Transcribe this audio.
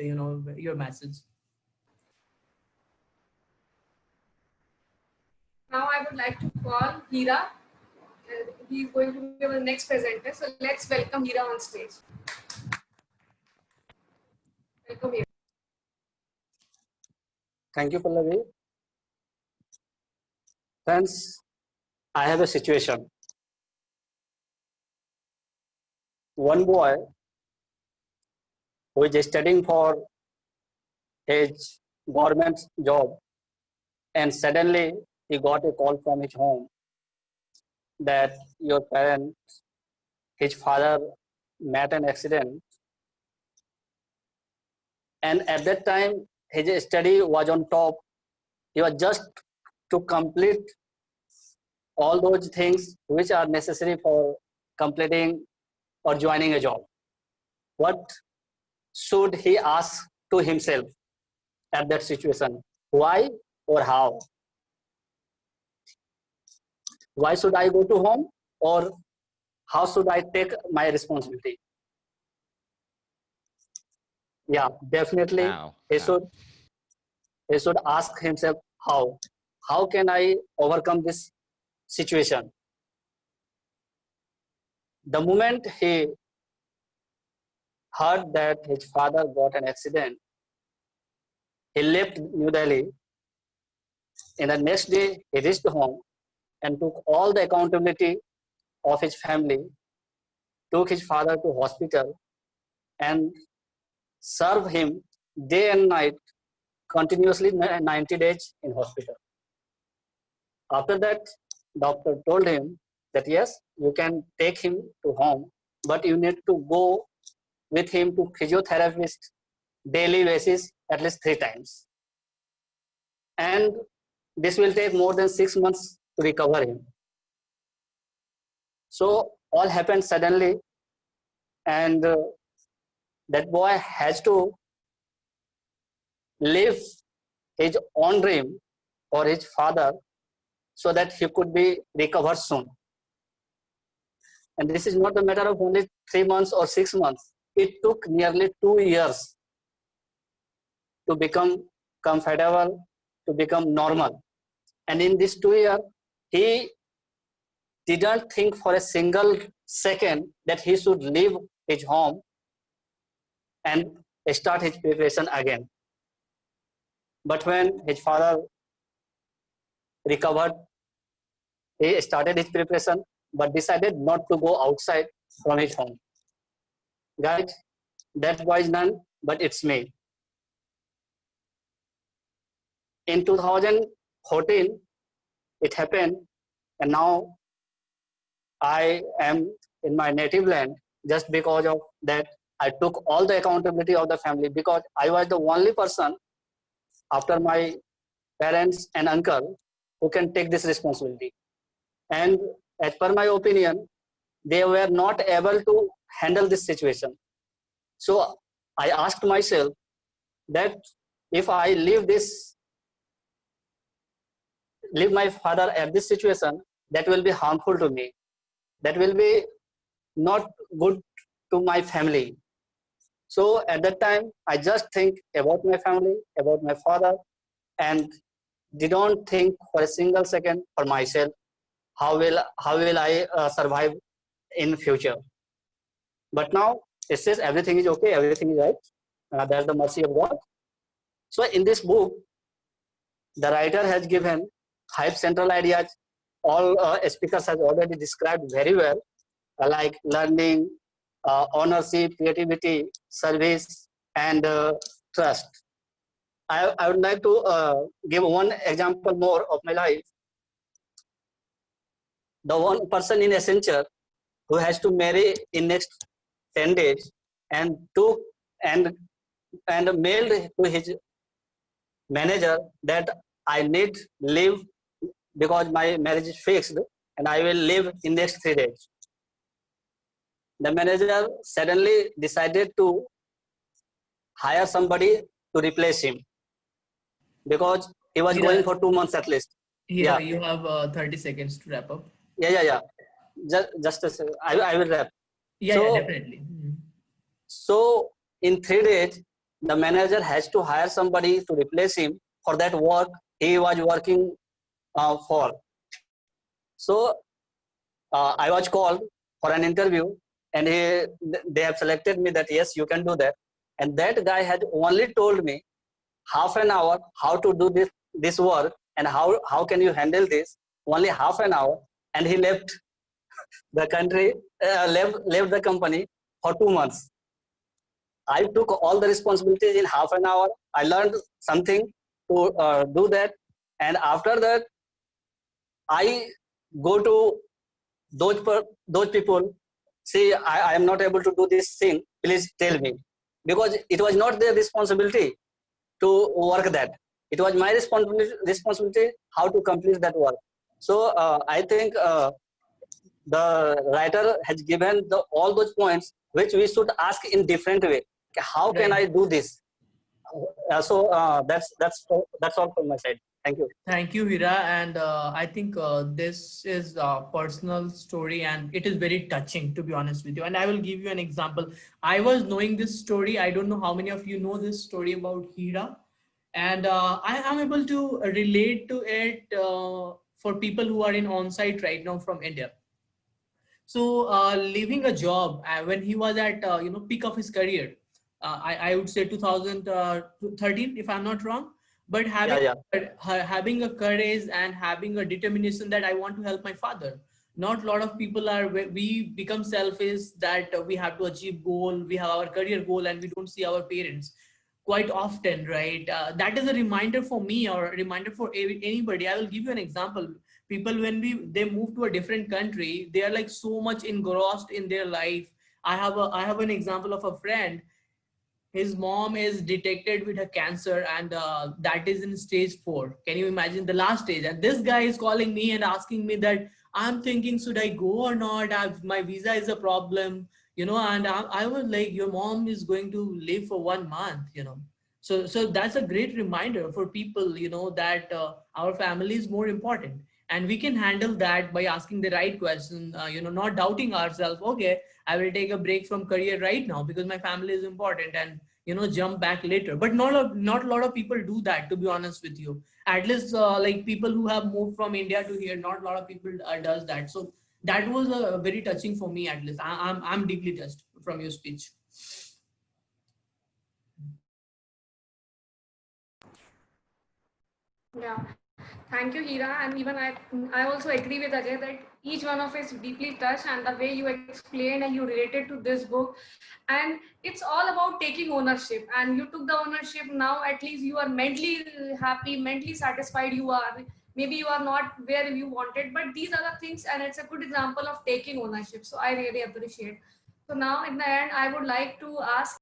your message. Now I would like to call Hira. He's going to be our next presenter. So let's welcome Hira on stage. Welcome Hira. Thank you, Pallavi. Friends, I have a situation. One boy who is studying for his government job, and suddenly he got a call from his home that your parent, his father, met an accident, and at that time his study was on top. He was just to complete all those things which are necessary for completing or joining a job. What should he ask to himself at that situation? Why or how? Why should I go to home, or how should I take my responsibility? Yeah, definitely he should ask himself how. How can I overcome this situation? The moment he heard that his father got an accident, he left New Delhi. In the next day, he reached home and took all the accountability of his family, took his father to hospital, and served him day and night, continuously 90 days in hospital. After that, doctor told him that yes, you can take him to home, but you need to go with him to physiotherapist daily basis at least 3 times. And this will take more than 6 months to recover him. So all happened suddenly, and that boy has to live his own dream for his father so that he could be recovered soon. And this is not a matter of only 3 months or 6 months. It took nearly 2 years to become comfortable, to become normal. And in this 2 years, he didn't think for a single second that he should leave his home and start his preparation again. But when his father recovered, he started his preparation, but decided not to go outside from his home. Guys, that boy is none, but it's me. In 2014, it happened, and now I am in my native land just because of that. I took all the accountability of the family because I was the only person after my parents and uncle who can take this responsibility. And as per my opinion, they were not able to handle this situation. So I asked myself that if I leave my father at this situation, that will be harmful to me. That will be not good to my family. So at that time, I just think about my family, about my father, and didn't think for a single second for myself. How will I survive in future? But now it says everything is okay, everything is right. That's the mercy of God. So in this book, the writer has given 5 central ideas. All speakers have already described very well, like learning, ownership, creativity, service, and trust. I would like to give one example more of my life. The one person in Accenture who has to marry in next 10 days and took and mailed to his manager that I need leave because my marriage is fixed and I will leave in next 3 days. The manager suddenly decided to hire somebody to replace him because he was going for 2 months at least. Yeah, you have 30 seconds to wrap up. Yeah. Just a second. I will wrap. Yeah, so, definitely. So in 3 days, the manager has to hire somebody to replace him for that work he was working for. So I was called for an interview, and they have selected me that yes, you can do that. And that guy had only told me half an hour how to do this work and how can you handle this. Only half an hour, and he left the country, left the company for 2 months. I took all the responsibilities in half an hour. I learned something to do that, and after that, I go to those people. See, I am not able to do this thing. Please tell me, because it was not their responsibility to work that. It was my responsibility how to complete that work. So I think the writer has given all those points which we should ask in different way. How can I do this? So that's all from my side. Thank you. Thank you, Hira. And I think this is a personal story, and it is very touching, to be honest with you. And I will give you an example. I was knowing this story. I don't know how many of you know this story about Hira. And I am able to relate to it for people who are in on-site right now from India. So leaving a job when he was at peak of his career, I would say 2013, if I'm not wrong. But having a courage and having a determination that I want to help my father. Not a lot of people are, we become selfish that we have to achieve goal, we have our career goal, and we don't see our parents quite often, right? That is a reminder for me, or a reminder for anybody. I will give you an example. People, when they move to a different country, they are like so much engrossed in their life. I have an example of a friend. His mom is detected with a cancer, and that is in stage 4. Can you imagine the last stage? And this guy is calling me and asking me that I'm thinking, should I go or not? My visa is a problem, and I was like, your mom is going to live for 1 month, So that's a great reminder for people, that our family is more important. And we can handle that by asking the right question, not doubting ourselves. Okay, I will take a break from career right now because my family is important, and jump back later. But not a lot of people do that, to be honest with you. At least like people who have moved from India to here, not a lot of people does that. So that was very touching for me. At least I'm deeply touched from your speech. Yeah. Thank you, Hira. And even I also agree with Ajay that each one of us deeply touched, and the way you explained and you related to this book. And it's all about taking ownership. And you took the ownership. Now at least you are mentally happy, mentally satisfied. You are, maybe you are not where you wanted, but these are the things, and it's a good example of taking ownership. So I really appreciate. So now in the end, I would like to ask